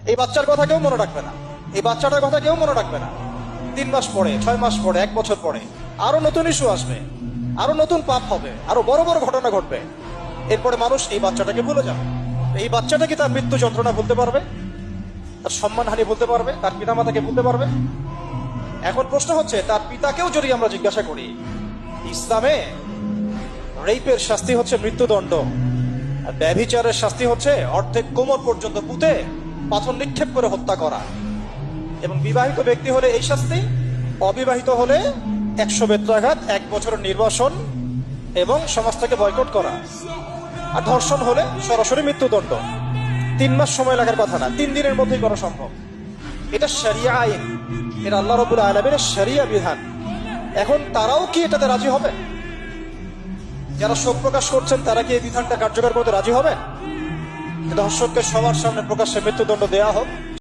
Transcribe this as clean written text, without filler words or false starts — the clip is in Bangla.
এই বাচ্চার কথা কেউ মনে রাখবে না, এই বাচ্চাটার কথা কেউ মনে রাখবে না। 3 মাস পরে, 6 মাস পরে, 1 বছর পরে আরো নতুন ইস্যু আসবে, আরো নতুন পাপ হবে, আরো বড় বড় ঘটনা ঘটবে। এরপরে মানুষ এই বাচ্চাটাকে ভুলে যাবে। এই বাচ্চাটা কি তার মৃত্যু যন্ত্রণা ভুলতে পারবে? তার সম্মানহানি ভুলতে পারবে? তার পিতামাতাকে ভুলতে পারবে? এখন প্রশ্ন হচ্ছে, তার পিতাকেও যদি আমরা জিজ্ঞাসা করি, ইসলামে রেপের শাস্তি হচ্ছে মৃত্যুদণ্ড, আর ব্যভিচারের শাস্তি হচ্ছে অর্ধেক কোমর পর্যন্ত পুঁতে পাথর নিক্ষেপ করে হত্যা করা। এবং বিবাহিত ব্যক্তি হলে এই শাস্তি, অবিবাহিত হলে 100 বেত্রাঘাত, 1 বছরের নির্বাসন এবং সমাজ থেকে বয়কট করা। আর ধর্ষণ হলে সরাসরি মৃত্যুদণ্ড। 3 মাস সময় লাগার কথা না, 3 দিনের মধ্যেই করা সম্ভব। এটা শরিয়া আইন, এটা আল্লাহ রাব্বুল আলামিনের শরিয়া বিধান। এখন তারাও কি এটাতে রাজি হবে? যারা শোক প্রকাশ করছেন তারা কি এই বিধানটা কার্যকর করতে রাজি হবেন? ধর্ষককে সবার সামনে প্রকাশ্যে মৃত্যুদণ্ড দেয়া হোক?